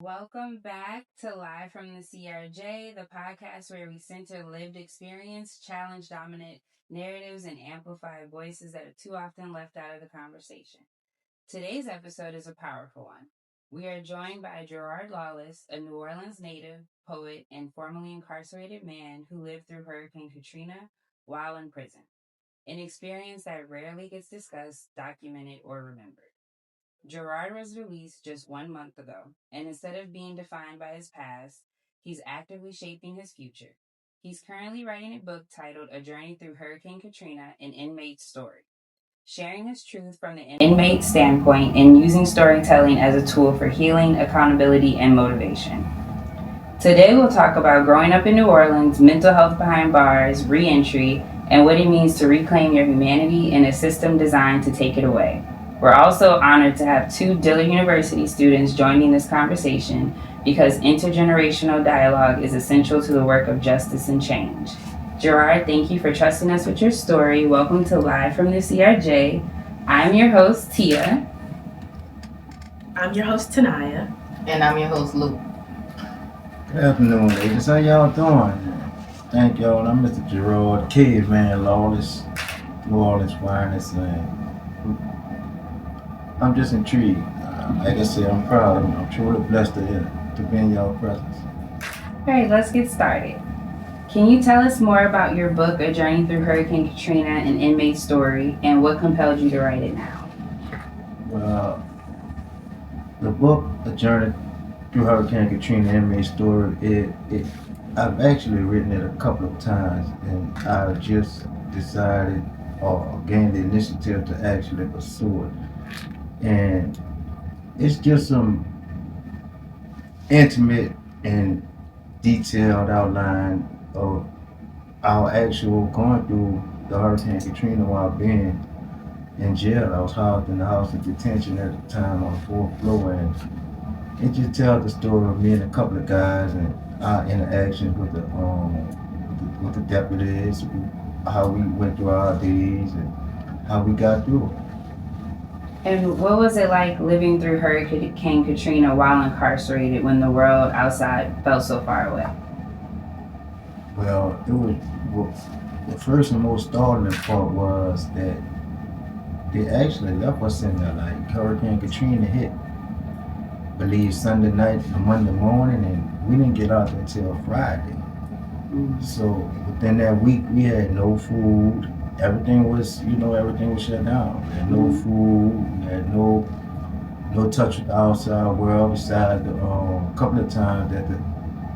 Welcome back to Live from the CRJ, the podcast where we center lived experience, challenge dominant narratives, and amplify voices that are too often left out of the conversation. Today's episode is a powerful one. We are joined by Gerard Lawless, a New Orleans native, poet, and formerly incarcerated man who lived through Hurricane Katrina while in prison, an experience that rarely gets discussed, documented, or remembered. Gerard was released just 1 month ago, and instead of being defined by his past, he's actively shaping his future. He's currently writing a book titled A Journey Through Hurricane Katrina, an Inmate Story, sharing his truth from the inmate standpoint and using storytelling as a tool for healing, accountability, and motivation. Today we'll talk about growing up in New Orleans, mental health behind bars, re-entry, and what it means to reclaim your humanity in a system designed to take it away. We're also honored to have two Dillard University students joining this conversation because intergenerational dialogue is essential to the work of justice and change. Gerard, thank you for trusting us with your story. Welcome to Live from the CRJ. I'm your host, Tia. I'm your host, Tanaya. And I'm your host, Luke. Good afternoon, ladies. How y'all doing? Thank y'all. I'm Mr. Gerard Caveman Lawless, New Orleans finest, and I'm just intrigued. Like I said, I'm proud. I'm truly blessed to be in y'all presence. All right, let's get started. Can you tell us more about your book, A Journey Through Hurricane Katrina, an Inmate Story, and what compelled you to write it now? Well, the book, A Journey Through Hurricane Katrina, Inmate Story, I've actually written it a couple of times, and I just decided or gained the initiative to actually pursue it. And it's just some intimate and detailed outline of our actual going through the Hurricane Katrina while being in jail. I was housed in the house of detention at the time on the fourth floor, and it just tells the story of me and a couple of guys and our interactions with the deputies, how we went through our days and how we got through it. And what was it like living through Hurricane Katrina while incarcerated when the world outside felt so far away? Well, the first and most startling part was that they actually left us in there. Like Hurricane Katrina hit, I believe Sunday night and Monday morning, and we didn't get out until Friday. So within that week, we had no food. Everything was shut down. We had no food. We had no touch with the outside world. Besides a couple of times that the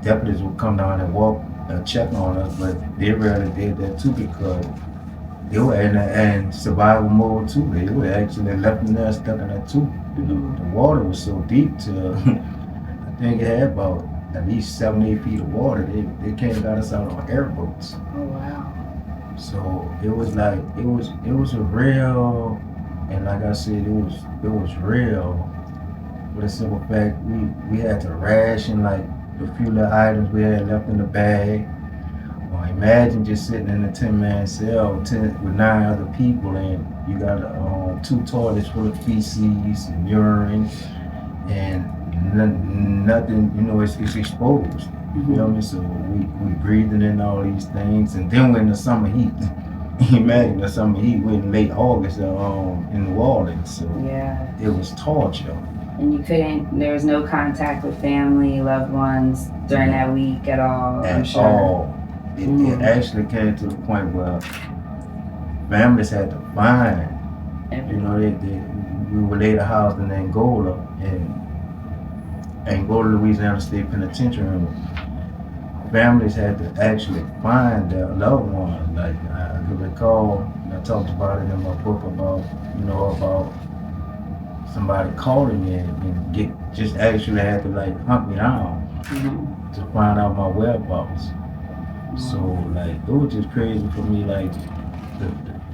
deputies would come down and check on us, but they rarely did that too because they were in survival mode too. They were actually left in there stuck in there too. The water was so deep to I think it had about at least 7-8 feet of water. They came and got us out on airboats. Oh wow. So it was a real, and like I said, it was real. For the simple fact we had to ration like the few little items we had left in the bag. Well, imagine just sitting in a 10-man cell with 9 other people, and you got 2 toilets full of feces and urine, and nothing. It's exposed. You feel me? So we breathing in all these things, and then we're in the summer heat. Imagine the summer heat. We're in late August in New Orleans, so Yeah. it was torture. And there was no contact with family, loved ones during that week at all, I'm sure. All. It actually came to the point where families had to find. We were later housed in Angola, Louisiana State Penitentiary. Families had to actually find their loved ones. Like I could recall, and I talked about it in my book about somebody calling me and just actually had to like hunt me down to find out my whereabouts. So like it was just crazy for me, like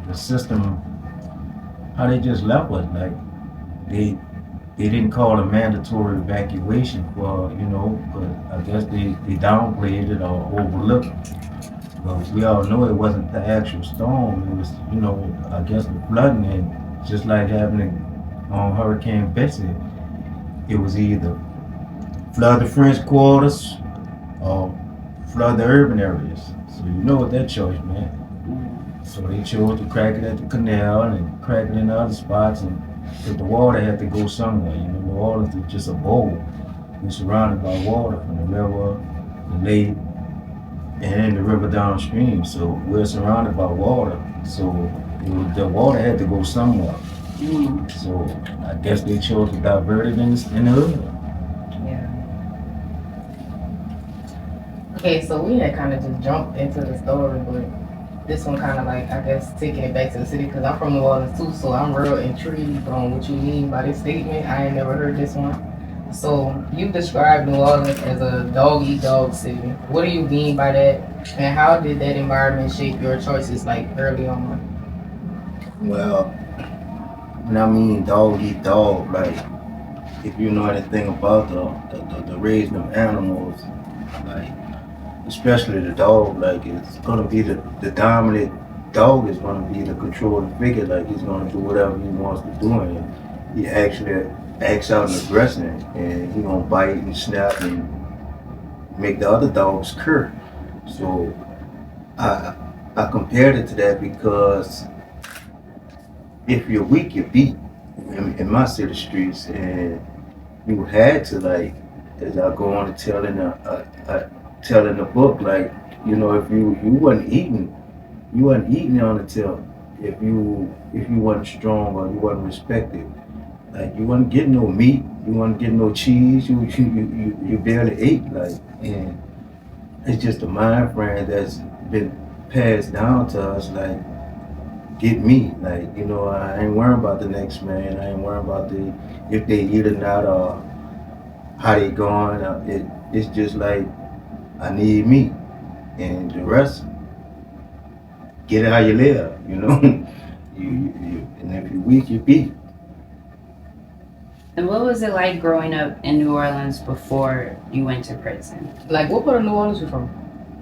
the system, how they just left us. Like they didn't call a mandatory evacuation for, but I guess they downplayed it or overlooked it. But we all know it wasn't the actual storm. It was, I guess the flooding, and just like happening on Hurricane Betsy, it was either flood the French quarters or flood the urban areas. So you know what that choice meant. So they chose to crack it at the canal and crack it in other spots, and because the water had to go somewhere. You know, New Orleans is just a bowl. We're surrounded by water from the river, the lake, and the river downstream. So we're surrounded by water. So the water had to go somewhere. So I guess they chose to divert it in the hood. Yeah. Okay, so we had kind of just jumped into the story, but this one kind of like, I guess, taking it back to the city, because I'm from New Orleans too, so I'm real intrigued on what you mean by this statement. I ain't never heard this one. So you described New Orleans as a dog-eat-dog city. What do you mean by that? And how did that environment shape your choices like early on? Well, when I mean dog eat dog, like if you know anything about the raising of animals, like especially the dog, like it's gonna be the dominant dog is gonna be the controlling figure, like he's gonna do whatever he wants to do, and he actually acts out an aggression, and he gonna bite and snap and make the other dogs cur. So I compared it to that because if you're weak, you're beat in my city streets, and you had to, like, as I go on to tell in the book, like, you know, if you wasn't eating on the tell if you wasn't strong or you wasn't respected. Like you wasn't getting no meat, you wasn't getting no cheese, you barely ate, like, and it's just a mind frame that's been passed down to us, like, get me, like, you know, I ain't worrying about the next man, I ain't worrying about if they eat or not or how they going. It's just like I need me, and the rest, get it how you live, you know. And if you're weak, you're beat. And what was it like growing up in New Orleans before you went to prison? Like, what part of New Orleans you from?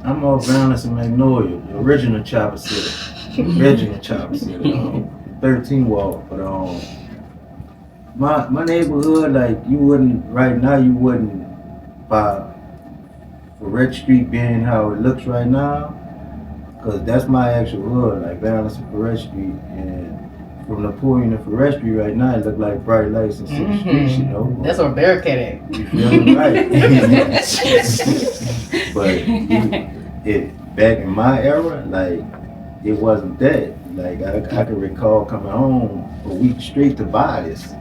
I'm off Valence and Magnolia, the original Chopper City. 13 walk, but my neighborhood, like, you wouldn't by Red Street being how it looks right now, because that's my actual hood, like Valence and Red Street, and from Napoleon to Red Street right now, it look like bright lights and city streets, you know. That's where Bearcat at. You feel me? Right. But back in my era, like, it wasn't that. Like, I can recall coming home a week straight to buy this.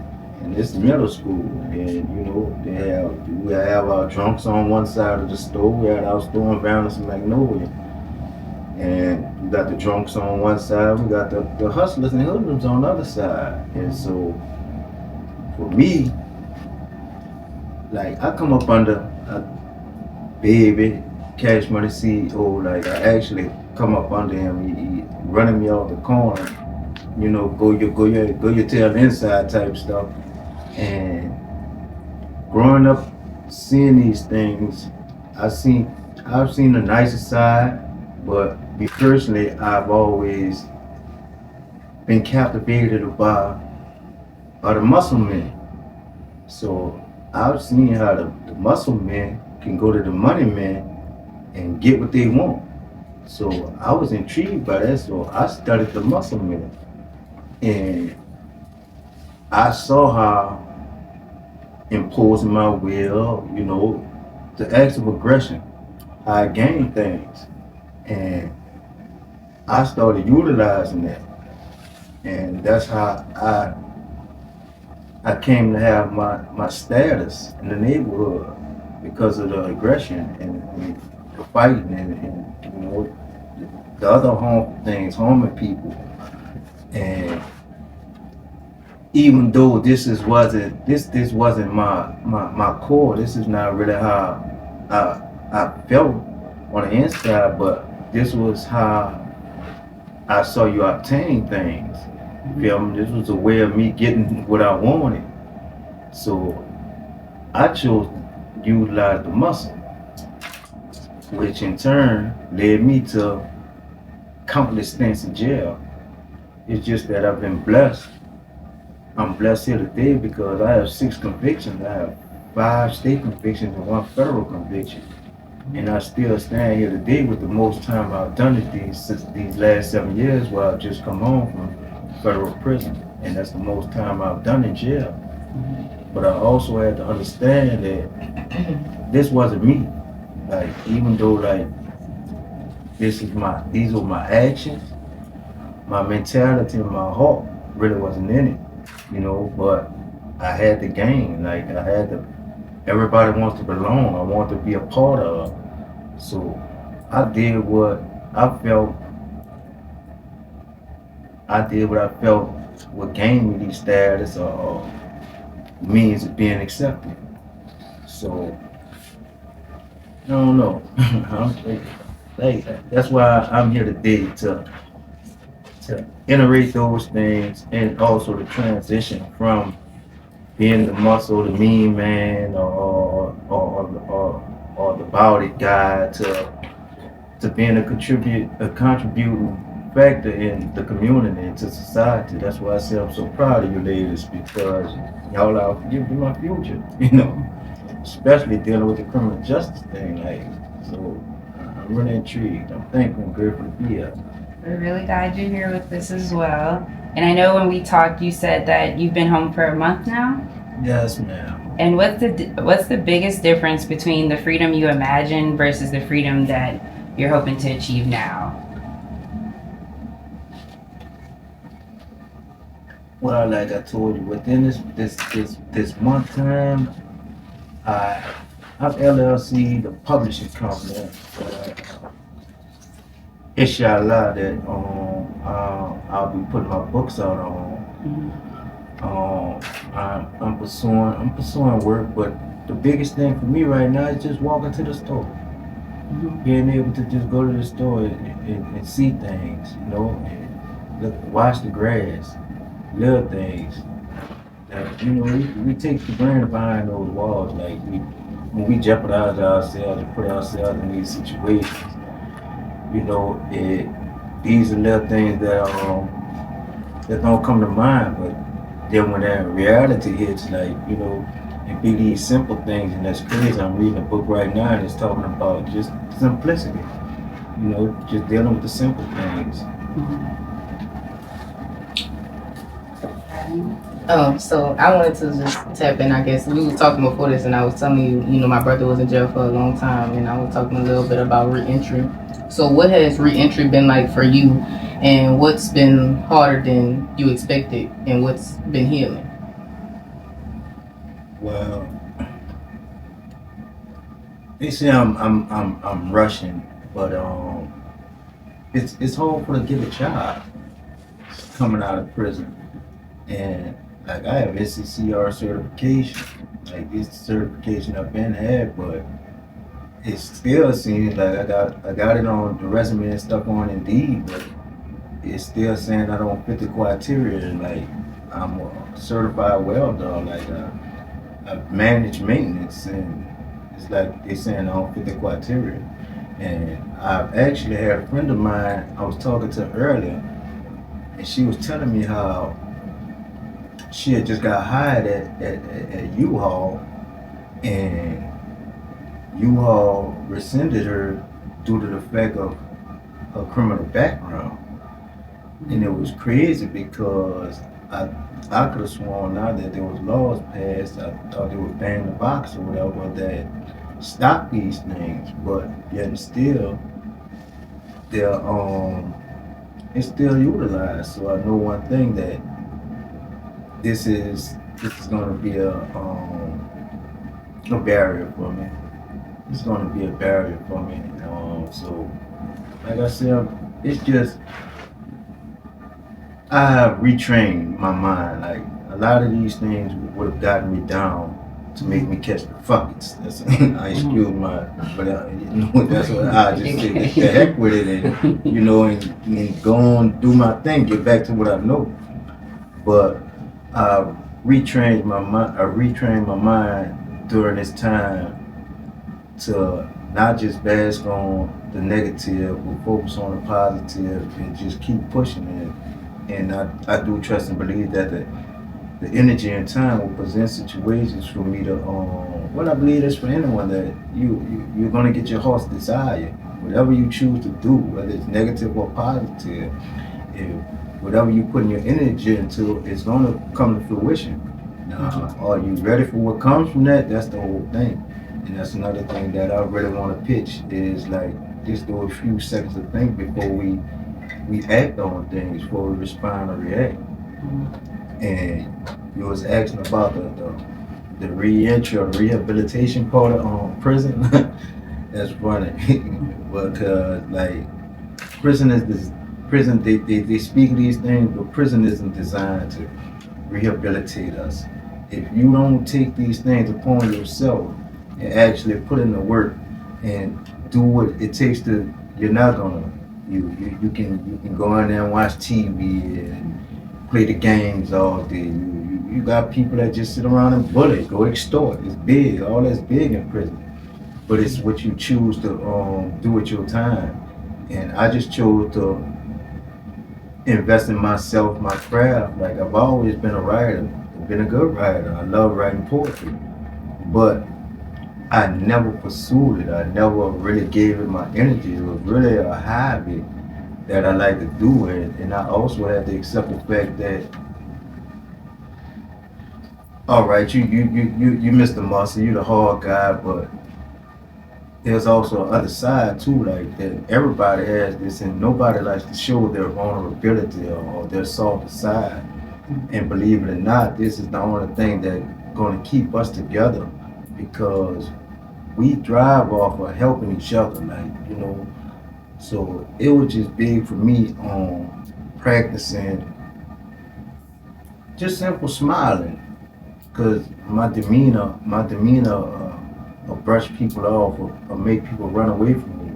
And it's middle school. And, you know, we have our trunks on one side of the store. We had our store in Valence and Magnolia. And we got the drunks on one side. We got the hustlers and hoodlums on the other side. And so, for me, like, I come up under a baby Cash Money CEO. Like, I actually come up under him. He running me off the corner, you know, go your tail inside type stuff. And growing up, seeing these things, I've seen the nicer side, but me personally, I've always been captivated by the muscle men. So I've seen how the muscle men can go to the money men and get what they want. So I was intrigued by that, so I studied the muscle men. And I saw how imposing my will, you know, the acts of aggression, how I gained things. And I started utilizing that. And that's how I came to have my status in the neighborhood, because of the aggression and the fighting and you know, the other harmful things, harming people. And even though this wasn't my core, this is not really how I felt on the inside, but this was how I saw you obtain things. You feel me? This was a way of me getting what I wanted. So I chose to utilize the muscle, which in turn led me to countless stints in jail. It's just that I've been blessed. I'm blessed here today because I have 6 convictions. I have 5 state convictions and 1 federal conviction. And I still stand here today with the most time I've done it these last 7 years where I've just come home from federal prison. And that's the most time I've done in jail. But I also had to understand that this wasn't me. Like, even though like these are my actions, my mentality and my heart really wasn't in it, you know, but I had to gain, like I had to, everybody wants to belong, I want to be a part of. So I did what I felt, what gained me these status or means of being accepted. So I don't know. That's why I'm here today to iterate those things and also the transition from being the muscle, the mean man, or the bowed guy to being a contributing factor in the community and to society. That's why I say I'm so proud of you ladies, because y'all are giving me my future, you know, especially dealing with the criminal justice thing. Like, so I'm really intrigued. I'm thankful and grateful to be here. We're really glad you're here with us as well. And I know when we talked, you said that you've been home for a month now. Yes, ma'am. And what's the biggest difference between the freedom you imagined versus the freedom that you're hoping to achieve now? Well, like I told you, within this month time, I've LLC, the publishing company. Inshallah, that I'll be putting my books out on. I'm pursuing work, but the biggest thing for me right now is just walking to the store, being able to just go to the store and see things, you know, and look, watch the grass, little things. You know, we take for granted behind those walls, like when we jeopardize ourselves and put ourselves in these situations. You know, these are little things that don't come to mind, but then when that reality hits, like, you know, it be these simple things, and that's crazy. I'm reading a book right now and it's talking about just simplicity, you know, just dealing with the simple things. So I wanted to just tap in, I guess. We were talking before this and I was telling you, you know, my brother was in jail for a long time and I was talking a little bit about re-entry. So what has re-entry been like for you, and what's been harder than you expected, and what's been healing? Well, they say I'm rushing, but it's hard for to get a job coming out of prison. And like I have SCCR certification, like this certification I've been had, but it still seems like I got it on the resume and stuff on Indeed, but it's still saying I don't fit the criteria. Like, I'm a certified welder, like I manage maintenance, and it's like they're saying I don't fit the criteria. And I've actually had a friend of mine I was talking to earlier, and she was telling me how she had just got hired at U-Haul, and U-Haul rescinded her due to the fact of her criminal background. And it was crazy because I could have sworn now that there was laws passed, I thought they would ban the box or whatever that stop these things, but yet and still they're it's still utilized. So I know one thing, that this is gonna be a barrier for me. It's gonna be a barrier for me. So like I said, it's just I have retrained my mind. Like, a lot of these things would have gotten me down to make me catch the fuckets. That's I excuse my, but you know, that's what I just say. The heck with it, and you know, and go on, do my thing, get back to what I know. But I retrained my mind during this time to not just bask on the negative, but focus on the positive and just keep pushing it. And I do trust and believe that the energy and time will present situations for me to what I believe is for anyone, that you're gonna get your heart's desire. Whatever you choose to do, whether it's negative or positive, if whatever you put your energy into, it's gonna come to fruition. Now, are you ready for what comes from that? That's the whole thing. And that's another thing that I really want to pitch is like just do a few seconds to think before we act on things, before we respond or react. And you was asking about the re-entry or the rehabilitation part of prison. That's funny. Because like prison is this prison, they speak these things, but prison isn't designed to rehabilitate us. If you don't take these things upon yourself and actually put in the work and do what it takes to, you're not gonna, you can go in there and watch TV and play the games all day. You got people that just sit around and bully, go extort. It's big, all that's big in prison. But it's what you choose to do with your time. And I just chose to invest in myself, my craft. Like I've always been a writer, been a good writer. I love writing poetry. But I never pursued it. I never really gave it my energy. It was really a hobby that I like to do it. And I also had to accept the fact that, all right, you Mr. Muscle, you the hard guy, but there's also an other side too, like that everybody has this, and nobody likes to show their vulnerability or their softer side. And believe it or not, this is the only thing that's going to keep us together, because we thrive off of helping each other, like, you know. So it was just big for me on practicing just simple smiling, because my demeanor will brush people off or make people run away from me.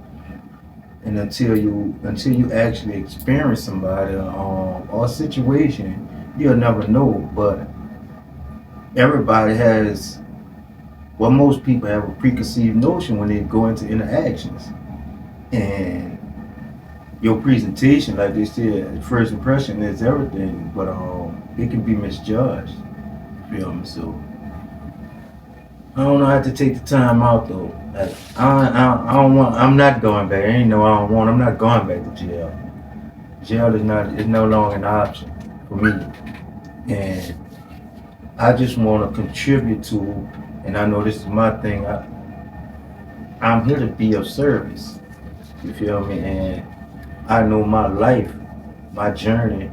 And until you actually experience somebody or a situation, you'll never know. But everybody has, well, most people have a preconceived notion when they go into interactions. And your presentation, like they said, first impression is everything, but it can be misjudged. You feel me? So I don't know how to take the time out though. Like I don't want. I'm not going back. Ain't no I don't want. I'm not going back to jail. Jail is no longer an option for me. And I just want to contribute to, and I know this is my thing. I'm here to be of service. You feel me? And I know my life, my journey,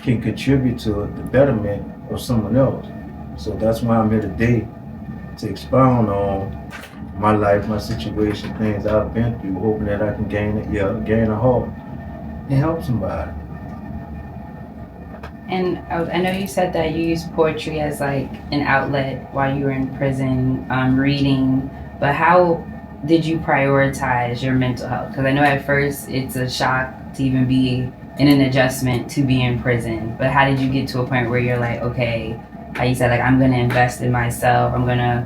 can contribute to the betterment of someone else. So that's why I'm here today, to expound on my life, my situation, things I've been through, hoping that I can gain a heart and help somebody. And I know you said that you used poetry as like an outlet while you were in prison, reading, but how did you prioritize your mental health? Because I know at first it's a shock to even be in an adjustment to be in prison, but how did you get to a point where you're like, okay, how you said, like, I'm going to invest in myself, I'm going to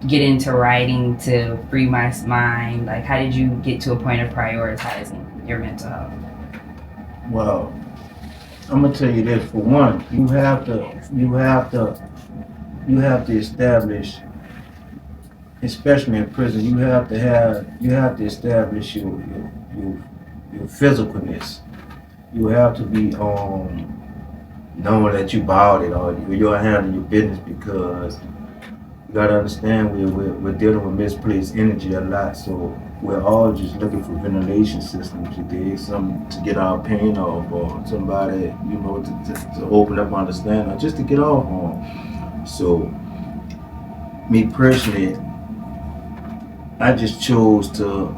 get into writing to free my mind? Like, how did you get to a point of prioritizing your mental health? Well, I'm gonna tell you this. For one, you have to establish, especially in prison, you have to establish your physicalness. You have to be knowing that you bought it, or you're handling your business, because you gotta understand we're dealing with misplaced energy a lot. So we're all just looking for ventilation systems today, something to get our pain off, or somebody, you know, to open up, understand, or just to get off on. So me personally, I just chose to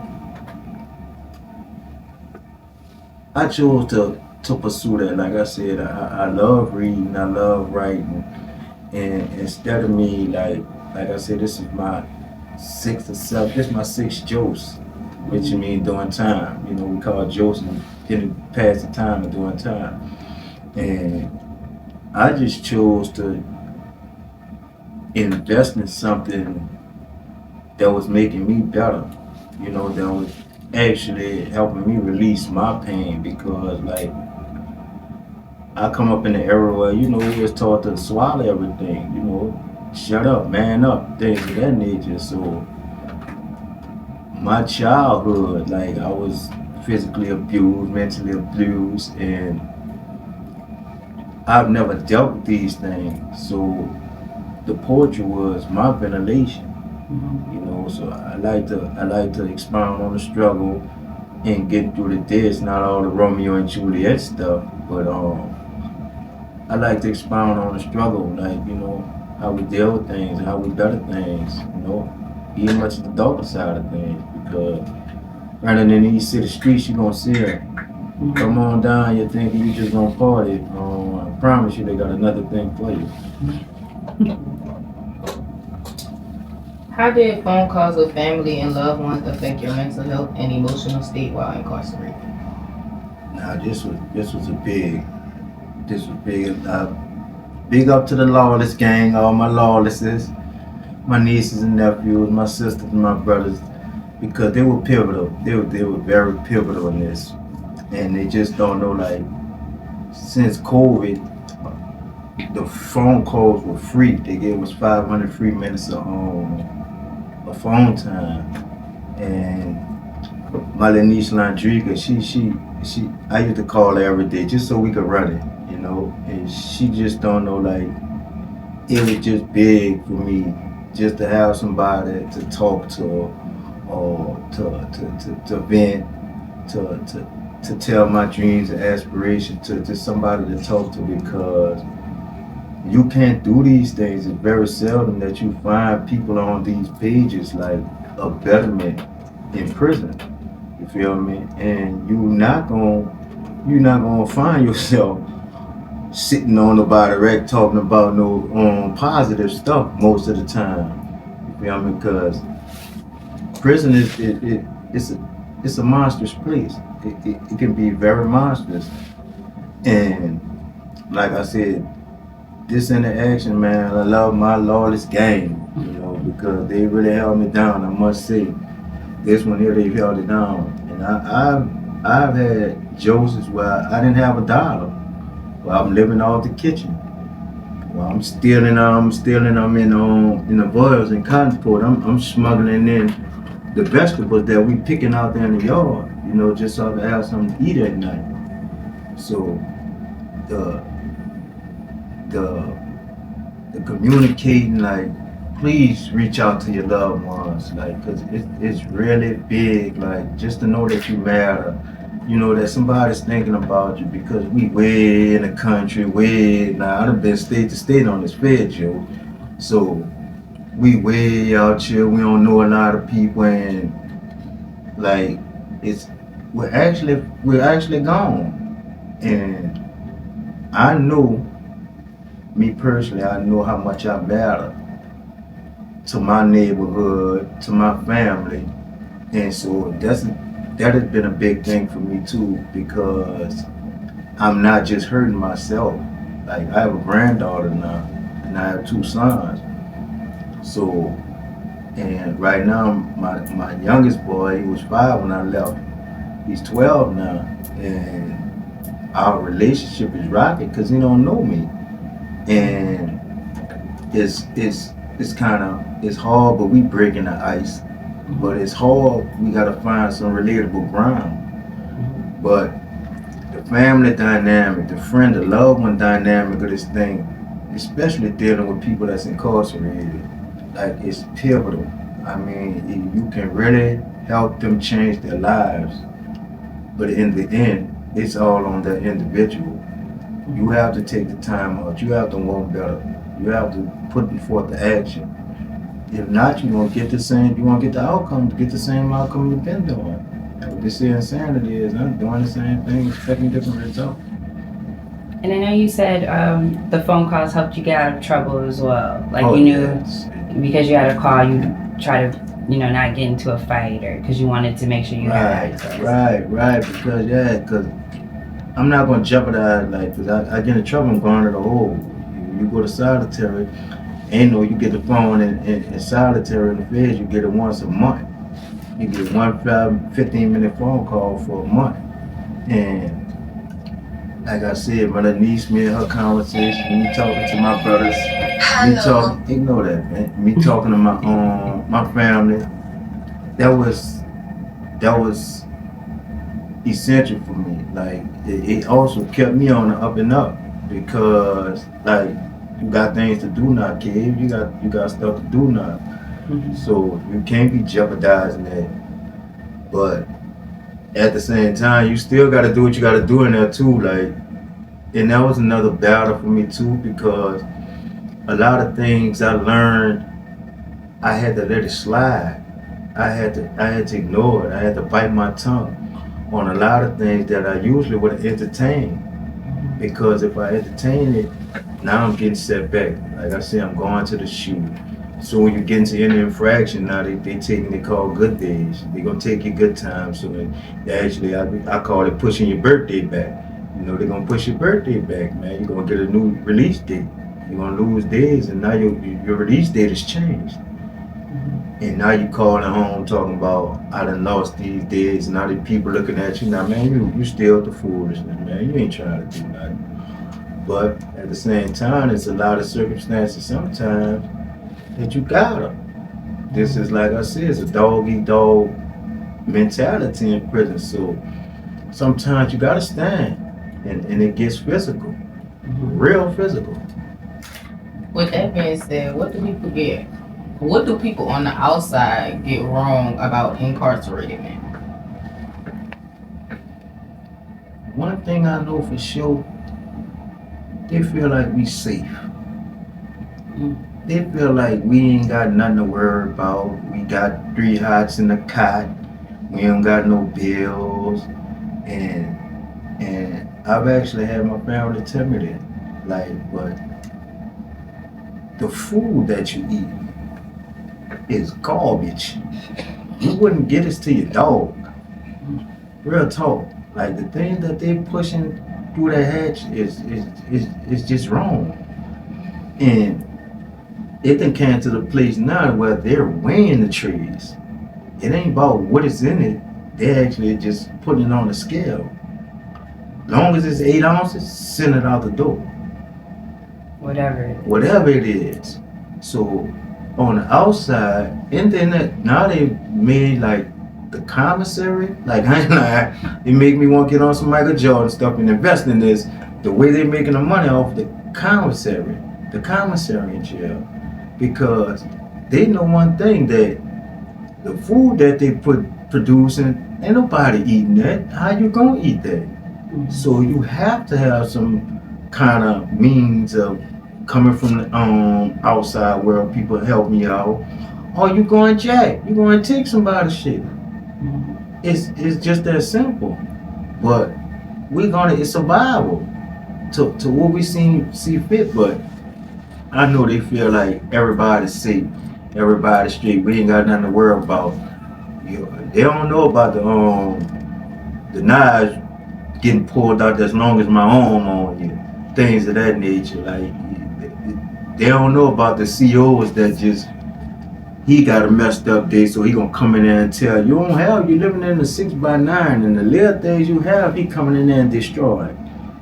pursue that. Like I said, I love reading, I love writing, and instead of me, like I said, this is my sixth Jose, which means doing time. You know, we call Jose in pass the time and doing time. And I just chose to invest in something that was making me better, you know, that was actually helping me release my pain, because like I come up in the era where, you know, we was taught to swallow everything, you know, shut up, man up, things of that nature. So my childhood, like I was physically abused, mentally abused, and I've never dealt with these things. So the poetry was my ventilation, you know. So I like to expound on the struggle and getting through the day. It's not all the Romeo and Juliet stuff, but I like to expound on the struggle, like, you know, how we deal with things, how we better things, you know, even much of the darker side of things, because running in these city streets, you're gonna see it. Come on down, you're thinking you just gonna party. I promise you, they got another thing for you. How did phone calls with family and loved ones affect your mental health and emotional state while incarcerated? Now, this was big. Big up to the Lawless gang, all my Lawlesses, my nieces and nephews, my sisters and my brothers, because they were pivotal. They were very pivotal in this, and they just don't know, like, since COVID, the phone calls were free. They gave us 500 free minutes of phone time, and my little niece Landrika, she I used to call her every day just so we could run it, you know, and she just don't know, like, it was just big for me just to have somebody to talk to, or to vent, to tell my dreams and aspirations to somebody to talk to, because you can't do these things. It's very seldom that you find people on these pages like a betterment in prison. You feel me? And you're not gonna find yourself sitting on the body rack talking about no positive stuff most of the time. You feel me? Because prison it's a monstrous place. It can be very monstrous. And like I said, this interaction, man, I love my Lawless gang, you know, because they really held me down, I must say. This one here, they held it down. And I've had Josephs where I didn't have $1. Well, I'm living off the kitchen. Well, I'm stealing them in the boils in Concord. I'm smuggling in the vegetables that we picking out there in the yard, you know, just so I can have something to eat at night. So the communicating, like, please reach out to your loved ones, like, because it's really big, like, just to know that you matter, you know, that somebody's thinking about you, because we way in the country, now I done been state to state on this fed, yo, so we way out here, we don't know a lot of people, and like, we're actually gone. And I know, me personally, I know how much I matter to my neighborhood, to my family, and so that has been a big thing for me too, because I'm not just hurting myself. Like, I have a granddaughter now, and I have 2 sons. So, and right now, my youngest boy, he was 5 when I left. He's 12 now, and our relationship is rocky because he don't know me. And it's hard, but we breaking the ice. But it's hard, we gotta find some relatable ground. But the family dynamic, the friend, the loved one dynamic of this thing, especially dealing with people that's incarcerated, like, it's pivotal. I mean, you can really help them change their lives, but in the end, it's all on that individual. You have to take the time out. You have to want better. You have to put forth the action. If not, you won't get the outcome, get the same outcome you've been doing. And what this insanity is, I'm doing the same thing, expecting different results. And I know you said the phone calls helped you get out of trouble as well. Like, you knew, yes, because you had a call, you try to, not get into a fight, or because you wanted to make sure you had access. Right. Because I'm not going to jeopardize, like, because I get in trouble, I'm going to the hole. You go to solitary, you get the phone in solitary in the feds, you get it once a month. You get one 15-minute phone call for a month. And like I said, my little niece, me and her conversation, me talking to my brothers, me talking, ignore that, man. Me talking to my family. That was essential for me. Like it also kept me on the up and up because like you got things to do now, kid. You got stuff to do now. So you can't be jeopardizing that. But at the same time, you still got to do what you got to do in there too. Like, and that was another battle for me too because a lot of things I learned, I had to let it slide. I had to ignore it. I had to bite my tongue on a lot of things that I usually would entertain. Because if I entertain it, now I'm getting set back. Like I said, I'm going to the shoot. So when you get into any infraction, now they taking they call good days. They're gonna take your good time. So actually, I call it pushing your birthday back. You know, they're gonna push your birthday back, man. You're gonna get a new release date. You're gonna lose days, and now your release date has changed. And now you calling home talking about I done lost these days, and now the people looking at you. Now, man, you still the foolishness, man. You ain't trying to do nothing. But at the same time, it's a lot of circumstances sometimes that you gotta. This is like I said, it's a dog-eat-dog mentality in prison. So sometimes you gotta stand, and it gets physical, real physical. With that being said, what do people on the outside get wrong about incarcerated men? One thing I know for sure, they feel like we safe. They feel like we ain't got nothing to worry about. We got 3 hots in the cot. We don't got no bills. And I've actually had my family tell me that. Like, but the food that you eat is garbage. You wouldn't get this to your dog. Real talk. Like the things that they pushing through the hatch is just wrong. And it done came to the place now where they're weighing the trees. It ain't about what is in it. They actually just putting it on a scale. Long as it's 8 ounces, send it out the door. Whatever it is. So on the outside, and then now they made like the commissary. Like it make me want to get on some Michael Jordan stuff and invest in this. The way they're making the money off the commissary in jail. Because they know one thing, that the food that they producing, ain't nobody eating that. How you gonna eat that? So you have to have some kind of means of coming from the outside world, people help me out. Or you going jack, you going to take somebody's shit. It's just that simple. But it's survival to what we see fit. But I know they feel like everybody's safe, everybody's straight. We ain't got nothing to worry about. They don't know about the knives getting pulled out as long as my arm on you, things of that nature. Like they don't know about the COs that just he got a messed up day, so he gonna come in there and tell you don't have, you living in the 6x9, and the little things you have, he coming in there and destroying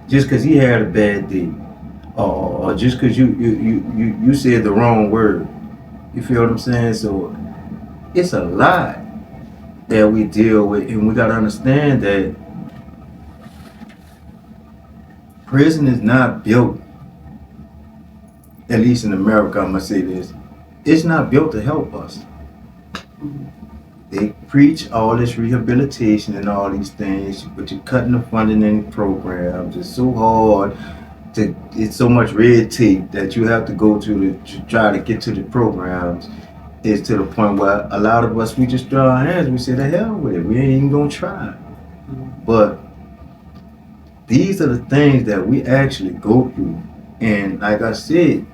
just because he had a bad day. Or just because you said the wrong word. You feel what I'm saying? So it's a lot that we deal with, and we got to understand that prison is not built, at least in America, I'm going to say this, it's not built to help us. They preach all this rehabilitation and all these things, but you're cutting the funding in programs. It's so hard. It's so much red tape that you have to go to try to get to the programs. Is to the point where a lot of us, we just throw our hands and we say, the hell with it, we ain't even gonna try. But these are the things that we actually go through. And like I said,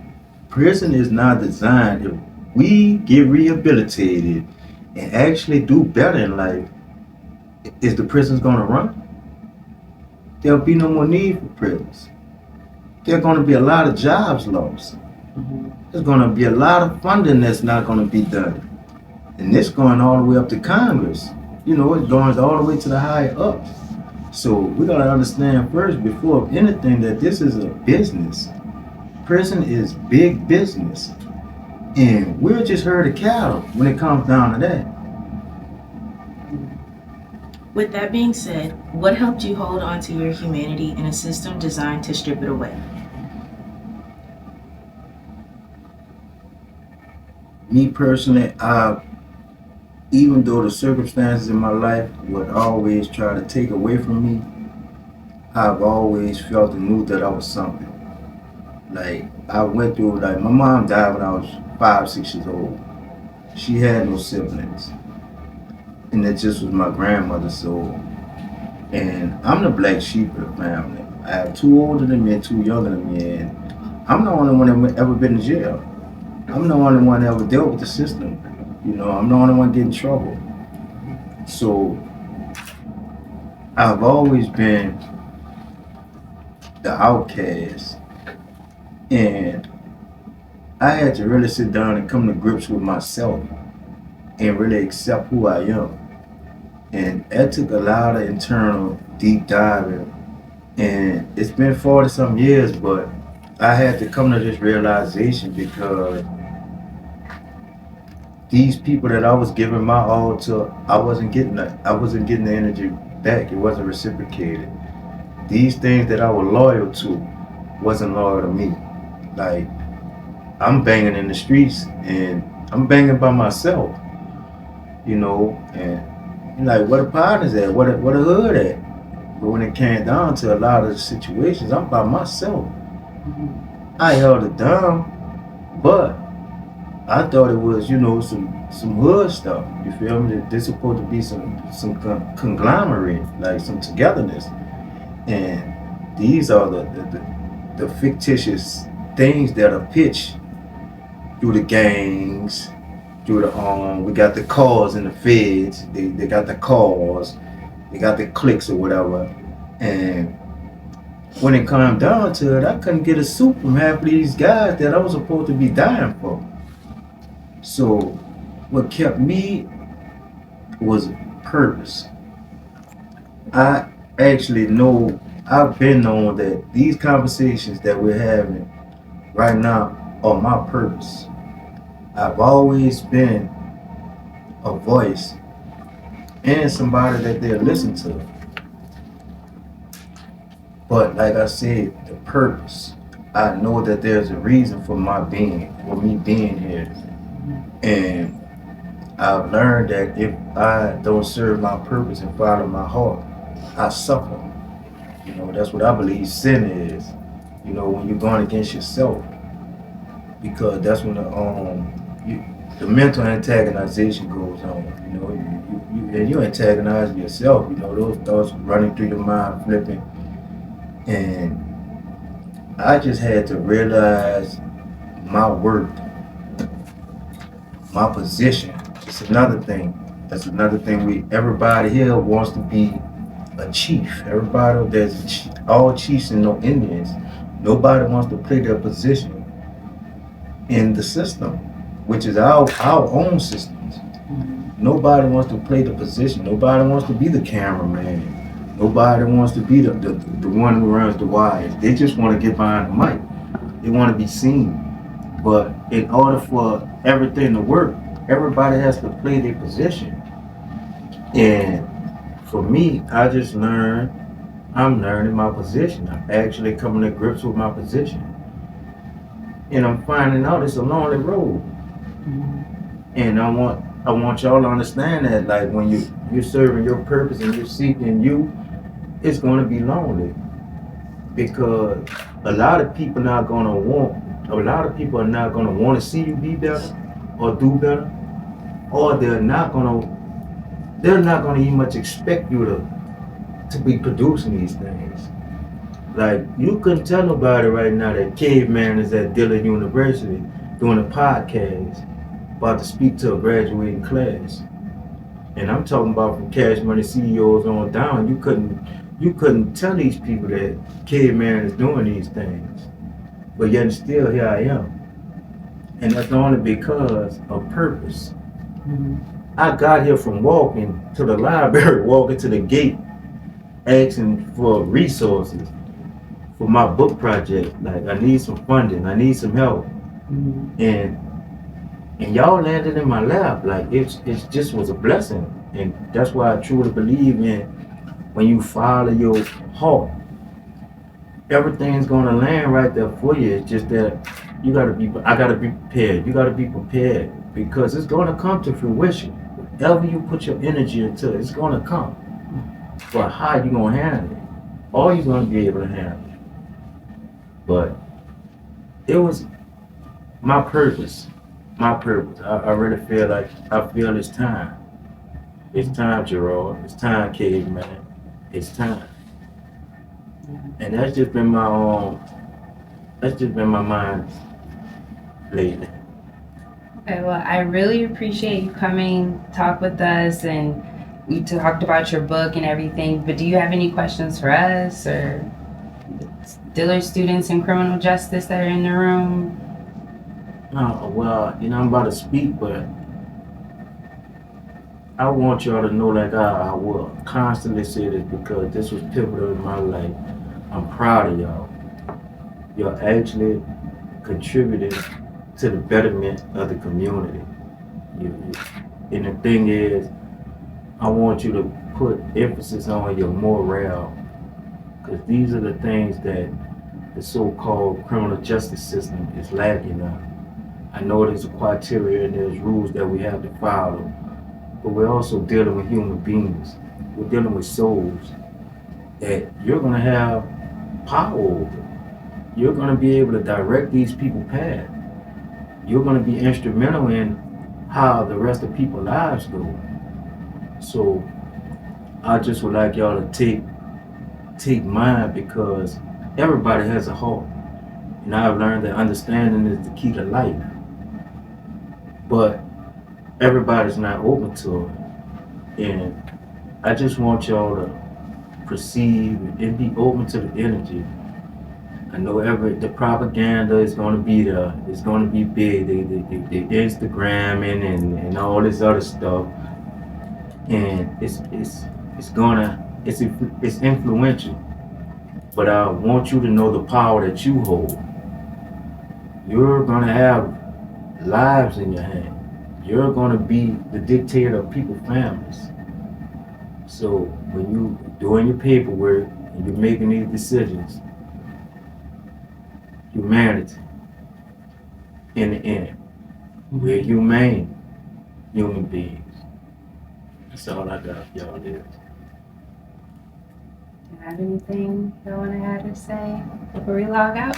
prison is not designed. If we get rehabilitated and actually do better in life, is the prisons gonna run? There'll be no more need for prisons. There are going to be a lot of jobs lost. There's going to be a lot of funding that's not going to be done. And this going all the way up to Congress. You know, it goes all the way to the higher ups. So we gotta understand first, before anything, that this is a business. Prison is big business, and we're just herd of cattle when it comes down to that. With that being said, what helped you hold on to your humanity in a system designed to strip it away? Me personally, even though the circumstances in my life would always try to take away from me, I've always felt and knew that I was something. Like, I went through, like, my mom died when I was 5, 6 years old. She had no siblings, and it just was my grandmother's soul. And I'm the black sheep of the family. I have 2 older than me and 2 younger than me, and I'm the only one that ever been to jail. I'm the only one that ever dealt with the system. You know, I'm the only one getting in trouble. So I've always been the outcast, and I had to really sit down and come to grips with myself and really accept who I am. And that took a lot of internal deep diving, and it's been 40 some years, but I had to come to this realization because these people that I was giving my all to, I wasn't getting the energy back. It wasn't reciprocated. These things that I was loyal to wasn't loyal to me. Like, I'm banging in the streets and I'm banging by myself, you know, and like, where the partners at? Where the hood at? But when it came down to a lot of the situations, I'm by myself. I held it down, but I thought it was, you know, some hood stuff. You feel me? That there's supposed to be some conglomerate, like some togetherness. And these are the fictitious things that are pitched through the gangs, through the we got the cars and the feds. They got the cars, they got the cliques or whatever. And when it came down to it, I couldn't get a soup from half of these guys that I was supposed to be dying for. So what kept me was purpose. I actually know, I've been known that these conversations that we're having right now are my purpose. I've always been a voice and somebody that they'll listen to. But like I said, the purpose, I know that there's a reason for me being here. And I've learned that if I don't serve my purpose and follow my heart, I suffer. You know, that's what I believe sin is. You know, when you're going against yourself, because that's when the mental antagonization goes on. You know, and you antagonize yourself. You know, those thoughts running through your mind, flipping, and I just had to realize my worth. My position. It's another thing. That's another thing. Everybody here wants to be a chief. Everybody, there's all chiefs and no Indians. Nobody wants to play their position in the system, which is our own systems. Nobody wants to play the position. Nobody wants to be the cameraman. Nobody wants to be the one who runs the wires. They just want to get behind the mic. They want to be seen. But in order for everything to work, everybody has to play their position. And for me, I just I'm learning my position. I'm actually coming to grips with my position. And I'm finding out it's a lonely road. And I want y'all to understand that, like, when you're serving your purpose and you're seeking you, it's going to be lonely. Because a lot of people are not going to want to see you be better or do better, or they're not going to even much expect you to be producing these things. Like, you couldn't tell nobody right now that Caveman is at Dillon University doing a podcast about to speak to a graduating class. And I'm talking about from Cash Money CEOs on down. You couldn't tell these people that Caveman is doing these things. But yet still here I am. And that's only because of purpose. I got here from walking to the library, walking to the gate, asking for resources for my book project. Like, I need some funding, I need some help, and y'all landed in my lap. Like, it's just was a blessing, and that's why I truly believe in when you follow your heart, everything's gonna land right there for you. It's just that I gotta be prepared. You gotta be prepared because it's gonna come to fruition. Whatever you put your energy into, it's gonna come. But how you gonna handle it? All you're gonna be able to handle it. But it was my purpose. My purpose. I really feel like it's time. It's time, Gerard. It's time, Caveman. It's time. And that's just been my mind lately. Okay, well, I really appreciate you coming, talk with us, and we talked about your book and everything. But do you have any questions for us or Dillard students in criminal justice that are in the room? Well, I'm about to speak, but I want y'all to know, like I will constantly say this because this was pivotal in my life. I'm proud of y'all. You're actually contributing to the betterment of the community. And the thing is, I want you to put emphasis on your morale, because these are the things that the so-called criminal justice system is lacking on. I know there's a criteria and there's rules that we have to follow, but we're also dealing with human beings. We're dealing with souls that you're going to have power over. You're going to be able to direct these people's path. You're going to be instrumental in how the rest of people's lives go. So I just would like y'all to take mine, because everybody has a heart. And I've learned that understanding is the key to life. But everybody's not open to it. And I just want y'all to perceive and be open to the energy. I know the propaganda is going to be there. It's going to be big. The Instagramming and all this other stuff. And it's influential. But I want you to know the power that you hold. You're going to have lives in your hand. You're going to be the dictator of people's families. So when you're doing your paperwork and you're making these decisions, humanity in the end, we're humane human beings. That's all I got for y'all there. Do you have anything you want to add or say before we log out?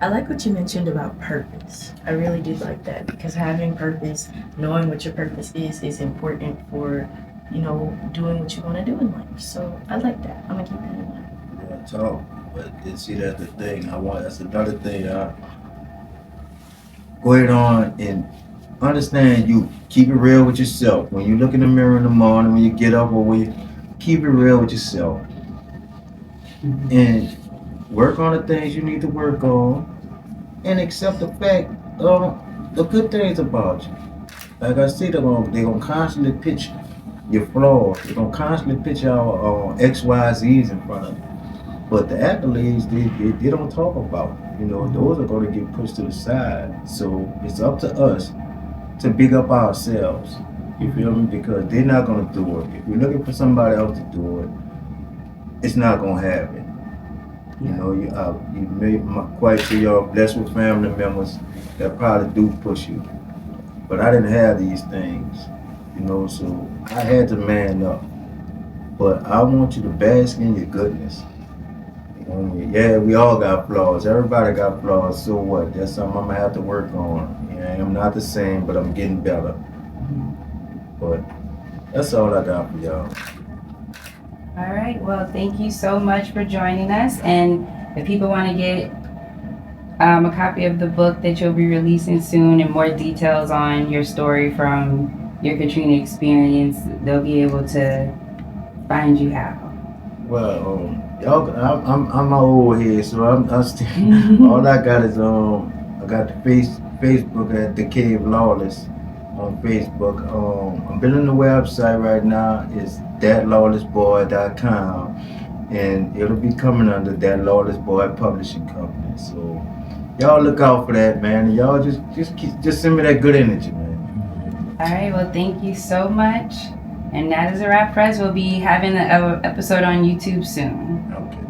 I like what you mentioned about purpose. I really do like that, because having purpose, knowing what your purpose is important for, doing what you want to do in life. So I like that. I'm gonna keep that in mind. Yeah, talk. But see, that's the thing. That's another thing. Go ahead on and understand. You keep it real with yourself. When you look in the mirror in the morning, when you get up, or when you keep it real with yourself, and work on the things you need to work on, and accept the fact of the good things about you. Like I said, they're gonna constantly pitch your flaws. They're gonna constantly pitch our XYZs in front of you. But the accolades, they don't talk about. Those are going to get pushed to the side. So it's up to us to big up ourselves. You feel me? Because they're not going to do it. If you're looking for somebody else to do it, it's not going to happen. You may quite sure you're blessed with family members that probably do push you. But I didn't have these things, so I had to man up. But I want you to bask in your goodness. Yeah, we all got flaws. Everybody got flaws. So what? That's something I'm gonna have to work on. I'm not the same, but I'm getting better. But that's all I got for y'all. All right. Well, thank you so much for joining us. And if people want to get a copy of the book that you'll be releasing soon and more details on your story from your Katrina experience, they'll be able to find you how. Well, y'all, I'm my old head, so I'm still. All I got is I got the Facebook at the Gerard Lawless. on Facebook. I'm building the website right now. It's thatlawlessboy.com, and it'll be coming under That Lawless Boy Publishing Company. So y'all look out for that, man. And y'all just send me that good energy, man. All right, well, thank you so much. And that is a wrap for us. We'll be having an episode on YouTube soon. Okay.